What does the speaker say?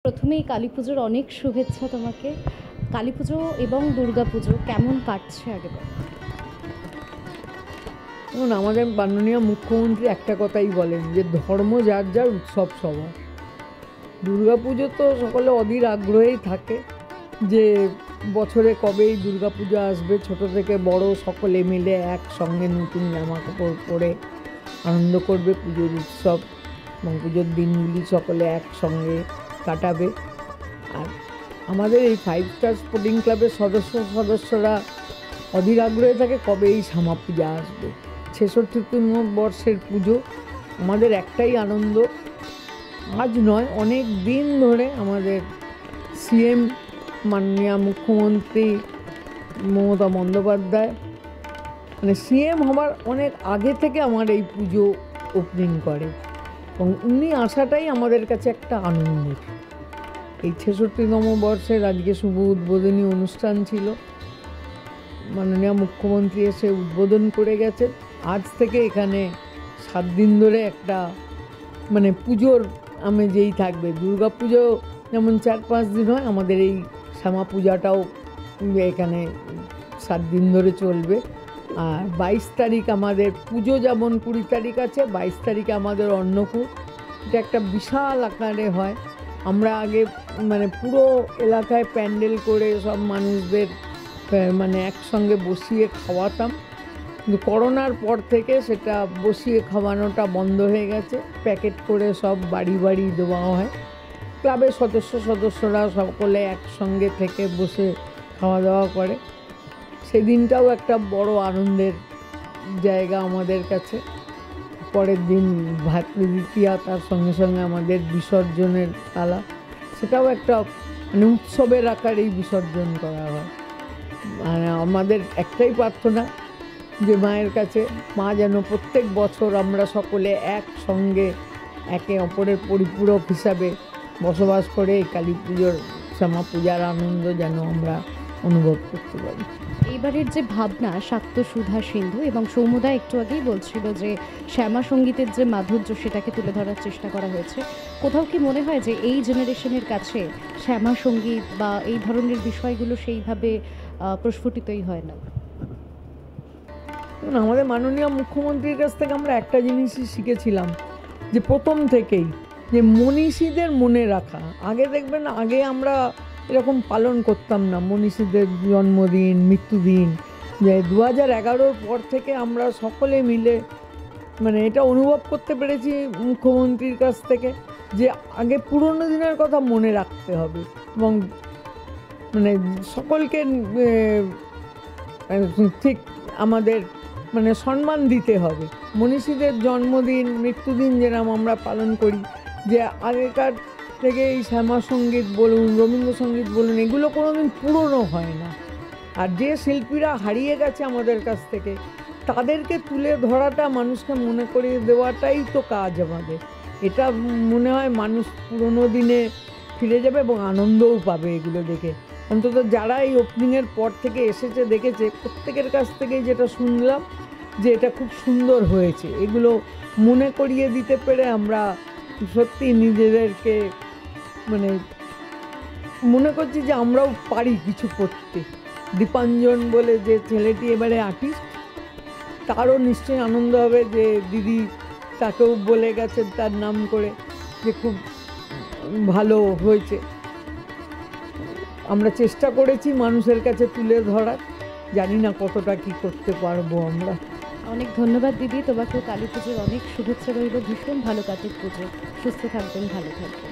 প্রথমেই কালীপুজোর অনেক শুভেচ্ছা তোমাকে। কালীপুজো এবং দুর্গাপুজো কেমন কাটছে আগে বলো। যেমন আমাদের মাননীয় মুখ্যমন্ত্রী একটা কথাই বলেন যে ধর্ম যার যার, উৎসব সবার। দুর্গাপুজো তো সকলে অধীর আগ্রহেই থাকে যে বছরে কবে এই দুর্গাপুজো আসবে। ছোট থেকে বড় সকলে মিলে একসঙ্গে নতুন জামা কাপড় পরে আনন্দ করবে পুজোর উৎসব এবং পুজোর দিনগুলি সকলে একসঙ্গে কাটাবে। আর আমাদের এই 5 স্টার স্পোর্টিং ক্লাবের সদস্যরা অধীর আগ্রহে থাকে কবে এই শ্যামা পূজা আসবে। 66তম বর্ষের পুজো, আমাদের একটাই আনন্দ। আজ নয়, অনেক দিন ধরে আমাদের সিএম মাননীয় মুখ্যমন্ত্রী মমতা বন্দ্যোপাধ্যায় মানে সিএম হওয়ার অনেক আগে থেকে আমার এই পুজো ওপেনিং করে এবং উনি আসাটাই আমাদের কাছে একটা আনন্দের। এই 66তম বর্ষের আজকে শুভ উদ্বোধনী অনুষ্ঠান ছিল। মাননীয় মুখ্যমন্ত্রী এসে উদ্বোধন করে গেছেন। আজ থেকে এখানে 7 দিন ধরে একটা মানে পুজোর আমেজেই থাকবে। দুর্গা পুজো যেমন 4-5 দিন হয়, আমাদের এই শ্যামা পূজাটাও এখানে 7 দিন ধরে চলবে। আর 22 তারিখ আমাদের পুজো, যেমন 20 তারিখ আছে, 22 তারিখে আমাদের অন্নকূট। এটা একটা বিশাল আকারে হয়। আমরা আগে মানে পুরো এলাকায় প্যান্ডেল করে সব মানুষদের মানে একসঙ্গে বসিয়ে খাওয়াতাম, কিন্তু করোনার পর থেকে সেটা বসিয়ে খাওয়ানোটা বন্ধ হয়ে গেছে। প্যাকেট করে সব বাড়ি বাড়ি দেওয়া হয়। ক্লাবের সদস্যরা সকলে একসঙ্গে থেকে বসে খাওয়া দাওয়া করে। সেদিনটাও একটা বড় আনন্দের জায়গা আমাদের কাছে। পরের দিন ভাতৃদ্বিতীয়া, তার সঙ্গে সঙ্গে আমাদের বিসর্জনের পালা, সেটাও একটা মানে উৎসবের আকারেই বিসর্জন করা হয়। মানে আমাদের একটাই প্রার্থনা যে মায়ের কাছে, মা যেন প্রত্যেক বছর আমরা সকলে একসঙ্গে একে অপরের পরিপূরক হিসাবে বসবাস করে এই কালী পুজোর শ্যামা পূজার আনন্দ যেন আমরা অনুভব করতে পারি। এইবারের যে ভাবনা, শাক্ত সুধা সিন্ধু এবং সৌমদা একটু আগেই বলছিল যে শ্যামা সঙ্গীতের যে মাধুর্য সেটাকে তুলে ধরার চেষ্টা করা হয়েছে। কোথাও কি মনে হয় যে এই জেনারেশনের কাছে শ্যামা সঙ্গীত বা এই ধরনের বিষয়গুলো সেইভাবে প্রস্ফুটিতই হয় না? আমাদের মাননীয় মুখ্যমন্ত্রীর কাছ থেকে আমরা একটা জিনিসই শিখেছিলাম, যে প্রথম থেকেই যে মনীষীদের মনে রাখা। আগে দেখবেন, আগে আমরা এরকম পালন করতাম না মনীষীদের জন্মদিন, মৃত্যুদিন। যে 2011-র পর থেকে আমরা সকলে মিলে মানে এটা অনুভব করতে পেরেছি মুখ্যমন্ত্রীর কাছ থেকে যে আগে পুরনো দিনের কথা মনে রাখতে হবে এবং মানে সকলকে ঠিক আমাদের মানে সম্মান দিতে হবে। মনীষীদের জন্মদিন, মৃত্যুদিন যেরকম আমরা পালন করি, যে আগেকার থেকে এই শ্যামা সঙ্গীত বলুন, রবীন্দ্রসঙ্গীত বলুন, এগুলো কোনোদিন পুরনো হয় না। আর যে শিল্পীরা হারিয়ে গেছে আমাদের কাছ থেকে, তাদেরকে তুলে ধরাটা, মানুষকে মনে করিয়ে দেওয়াটাই তো কাজ আমাদের। এটা মনে হয় মানুষ পুরনো দিনে ফিরে যাবে এবং আনন্দও পাবে এগুলো দেখে। অন্তত যারা এই ওপেনিংয়ের পর থেকে এসেছে, দেখেছে, প্রত্যেকের কাছ থেকেই যেটা শুনলাম যে এটা খুব সুন্দর হয়েছে। এগুলো মনে করিয়ে দিতে পেরে আমরা সত্যি নিজেদেরকে মানে মনে করছি যে আমরাও পারি কিছু করতে। দীপাঞ্জন বলে যে ছেলেটি এবারে আর্টিস্ট, তারও নিশ্চয়ই আনন্দ হবে যে দিদি তাকেও বলে গেছেন তার নাম করে যে খুব ভালো হয়েছে। আমরা চেষ্টা করেছি মানুষের কাছে তুলে ধরার, জানি না কতটা কি করতে পারবো আমরা। অনেক ধন্যবাদ দিদি, তোমাকেও কালী পুজোর অনেক শুভেচ্ছা রইল। ভীষণ ভালো কাটুক পুজো, সুস্থ থাকবেন, ভালো থাকবেন।